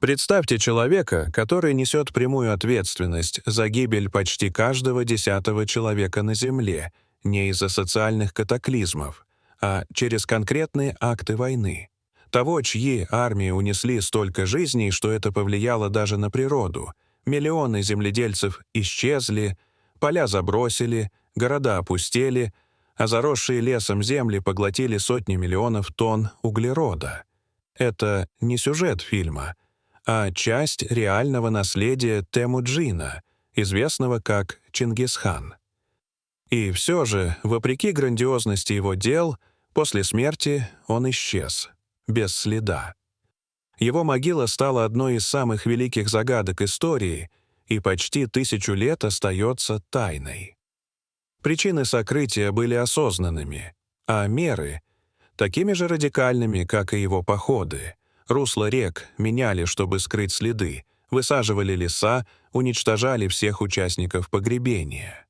Представьте человека, который несет прямую ответственность за гибель почти каждого 10-го человека на Земле, не из-за социальных катаклизмов, а через конкретные акты войны. Того, чьи армии унесли столько жизней, что это повлияло даже на природу. Миллионы земледельцев исчезли, поля забросили, города опустели, а заросшие лесом земли поглотили сотни миллионов тонн углерода. Это не сюжет фильма, а часть реального наследия Темуджина, известного как Чингисхан. И все же, вопреки грандиозности его дел, после смерти он исчез, без следа. Его могила стала одной из самых великих загадок истории и почти 1000 лет остается тайной. Причины сокрытия были осознанными, а меры — такими же радикальными, как и его походы. Русла рек меняли, чтобы скрыть следы, высаживали леса, уничтожали всех участников погребения.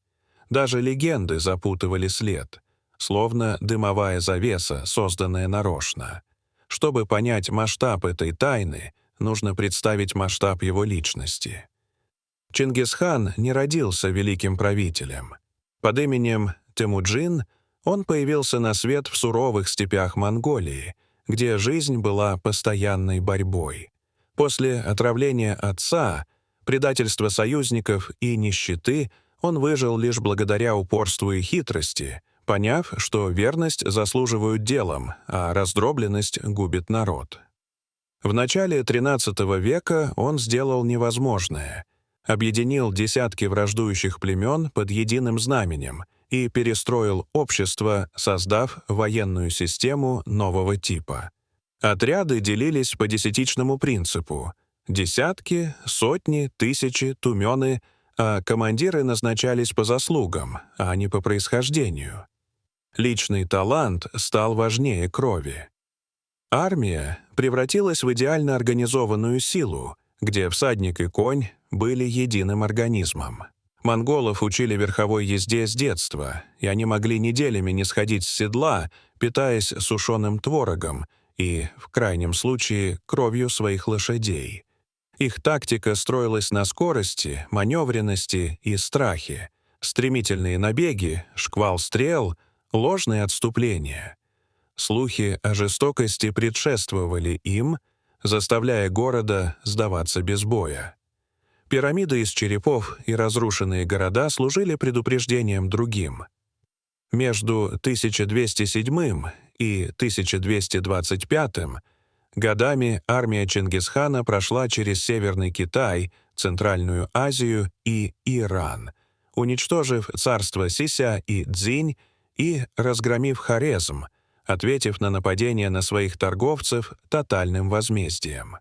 Даже легенды запутывали след, словно дымовая завеса, созданная нарочно. Чтобы понять масштаб этой тайны, нужно представить масштаб его личности. Чингисхан не родился великим правителем. Под именем Темуджин он появился на свет в суровых степях Монголии, где жизнь была постоянной борьбой. После отравления отца, предательства союзников и нищеты он выжил лишь благодаря упорству и хитрости, поняв, что верность заслуживают делом, а раздробленность губит народ. В начале XIII века он сделал невозможное — объединил десятки враждующих племен под единым знаменем и перестроил общество, создав военную систему нового типа. Отряды делились по десятичному принципу — десятки, сотни, тысячи, тумены, а командиры назначались по заслугам, а не по происхождению. Личный талант стал важнее крови. Армия превратилась в идеально организованную силу, где всадник и конь были единым организмом. Монголов учили верховой езде с детства, и они могли неделями не сходить с седла, питаясь сушеным творогом и, в крайнем случае, кровью своих лошадей. Их тактика строилась на скорости, маневренности и страхе. Стремительные набеги, шквал стрел, ложные отступления. Слухи о жестокости предшествовали им, заставляя города сдаваться без боя. Пирамиды из черепов и разрушенные города служили предупреждением другим. Между 1207 и 1225 годами армия Чингисхана прошла через Северный Китай, Центральную Азию и Иран, уничтожив царства Сися и Цзинь и разгромив Хорезм, ответив на нападение на своих торговцев тотальным возмездием.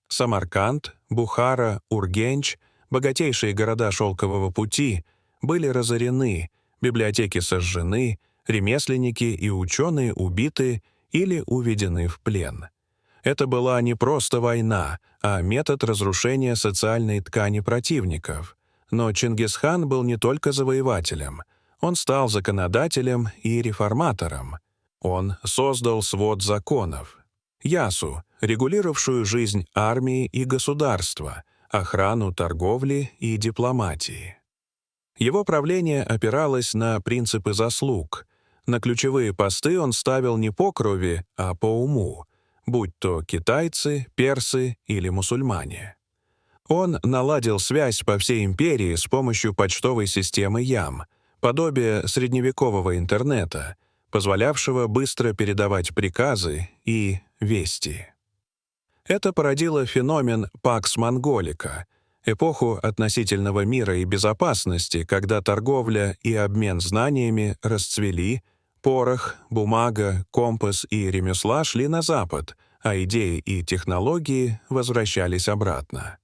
Самарканд, Бухара, Ургенч, богатейшие города Шелкового пути, были разорены, библиотеки сожжены, ремесленники и ученые убиты или уведены в плен. Это была не просто война, а метод разрушения социальной ткани противников. Но Чингисхан был не только завоевателем, он стал законодателем и реформатором. Он создал свод законов. Ясу, регулировавшую жизнь армии и государства, охрану торговли и дипломатии. Его правление опиралось на принципы заслуг. На ключевые посты он ставил не по крови, а по уму, будь то китайцы, персы или мусульмане. Он наладил связь по всей империи с помощью почтовой системы ям, подобие средневекового интернета, позволявшего быстро передавать приказы и вести. Это породило феномен «Пакс Монголика», эпоху относительного мира и безопасности, когда торговля и обмен знаниями расцвели, порох, бумага, компас и ремесла шли на запад, а идеи и технологии возвращались обратно.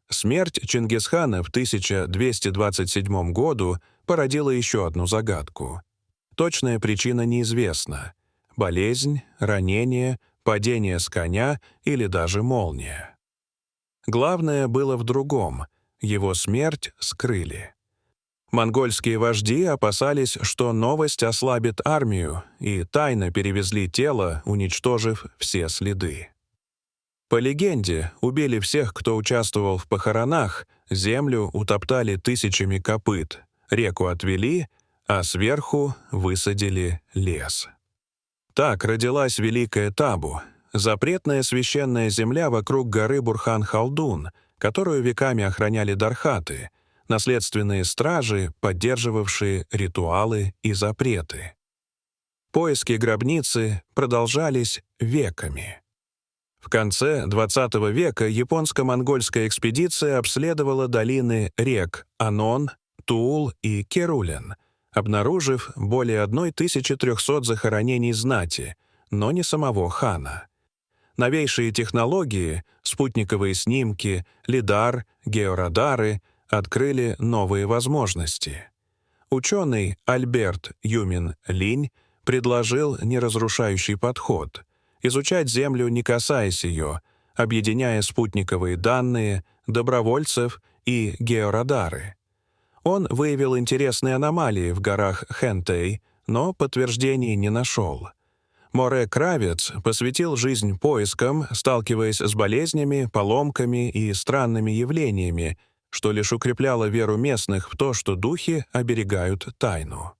Смерть Чингисхана в 1227 году породила еще одну загадку. Точная причина неизвестна. Болезнь, ранение, падение с коня или даже молния. Главное было в другом. Его смерть скрыли. Монгольские вожди опасались, что новость ослабит армию, и тайно перевезли тело, уничтожив все следы. По легенде, убили всех, кто участвовал в похоронах, землю утоптали тысячами копыт, реку отвели, а сверху высадили лес. Так родилась Великая Табу, запретная священная земля вокруг горы Бурхан-Халдун, которую веками охраняли дархаты, наследственные стражи, поддерживавшие ритуалы и запреты. Поиски гробницы продолжались веками. В конце XX века японско-монгольская экспедиция обследовала долины рек Анон, Туул и Керулен, обнаружив более 1300 захоронений знати, но не самого хана. Новейшие технологии, спутниковые снимки, лидар, георадары открыли новые возможности. Ученый Альберт Юмин Линь предложил неразрушающий подход — изучать Землю, не касаясь ее, объединяя спутниковые данные, добровольцев и георадары. Он выявил интересные аномалии в горах Хэнтэй, но подтверждений не нашел. Море Кравец посвятил жизнь поискам, сталкиваясь с болезнями, поломками и странными явлениями, что лишь укрепляло веру местных в то, что духи оберегают тайну.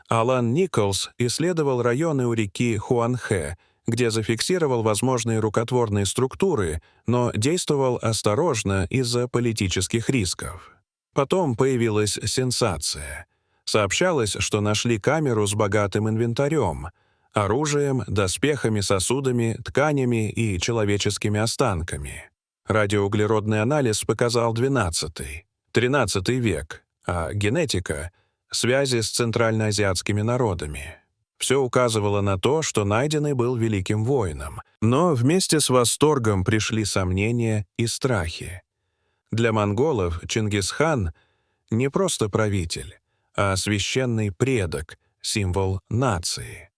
Алан Николс исследовал районы у реки Хуанхэ, где зафиксировал возможные рукотворные структуры, но действовал осторожно из-за политических рисков. Потом появилась сенсация. Сообщалось, что нашли камеру с богатым инвентарем, оружием, доспехами, сосудами, тканями и человеческими останками. Радиоуглеродный анализ показал XII-XIII век, а генетика — связи с центральноазиатскими народами. Все указывало на то, что найденный был великим воином, но вместе с восторгом пришли сомнения и страхи. Для монголов Чингисхан — не просто правитель, а священный предок, символ нации.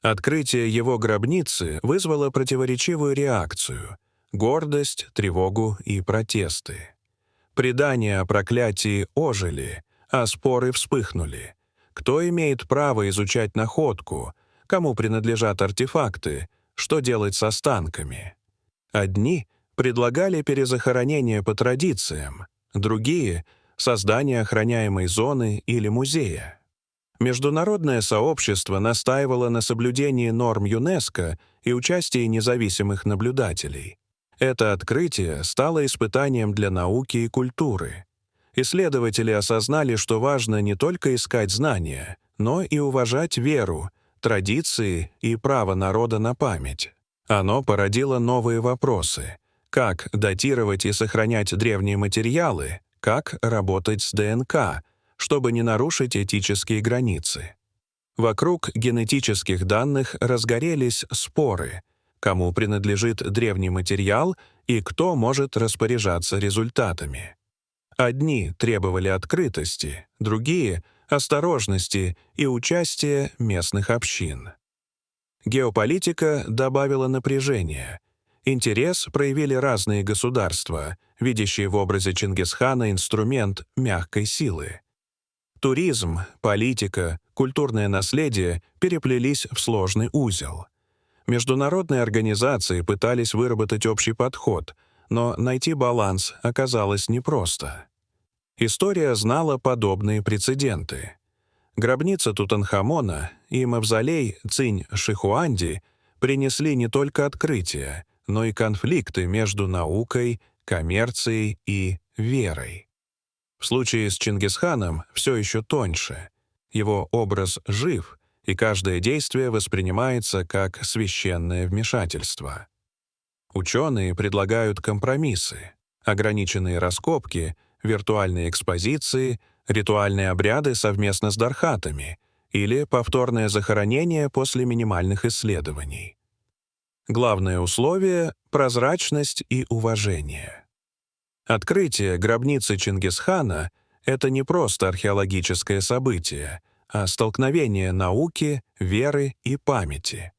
Открытие его гробницы вызвало противоречивую реакцию — гордость, тревогу и протесты. Предания о проклятии ожили, а споры вспыхнули. Кто имеет право изучать находку, кому принадлежат артефакты, что делать с останками? Одни предлагали перезахоронение по традициям, другие — создание охраняемой зоны или музея. Международное сообщество настаивало на соблюдении норм ЮНЕСКО и участии независимых наблюдателей. Это открытие стало испытанием для науки и культуры. Исследователи осознали, что важно не только искать знания, но и уважать веру, традиции и право народа на память. Оно породило новые вопросы: как датировать и сохранять древние материалы, как работать с ДНК, чтобы не нарушить этические границы. Вокруг генетических данных разгорелись споры, кому принадлежит древний материал и кто может распоряжаться результатами. Одни требовали открытости, другие — осторожности и участия местных общин. Геополитика добавила напряжения. Интерес проявили разные государства, видящие в образе Чингисхана инструмент мягкой силы. Туризм, политика, культурное наследие переплелись в сложный узел. Международные организации пытались выработать общий подход, но найти баланс оказалось непросто. История знала подобные прецеденты. Гробница Тутанхамона и мавзолей Цинь-Шихуанди принесли не только открытия, но и конфликты между наукой, коммерцией и верой. В случае с Чингисханом все еще тоньше. Его образ жив, и каждое действие воспринимается как священное вмешательство. Ученые предлагают компромиссы: ограниченные раскопки, виртуальные экспозиции, ритуальные обряды совместно с дархатами или повторное захоронение после минимальных исследований. Главное условие — прозрачность и уважение. Открытие гробницы Чингисхана — это не просто археологическое событие, а столкновение науки, веры и памяти.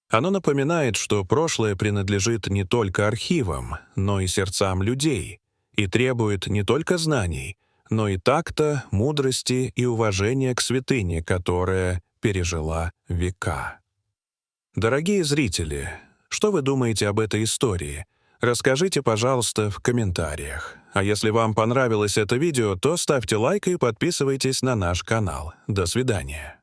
Оно напоминает, что прошлое принадлежит не только архивам, но и сердцам людей, и требует не только знаний, но и такта, мудрости и уважения к святыне, которая пережила века. Дорогие зрители, Что вы думаете об этой истории? Расскажите, пожалуйста, в комментариях. А если вам понравилось это видео, то ставьте лайк и подписывайтесь на наш канал. До свидания.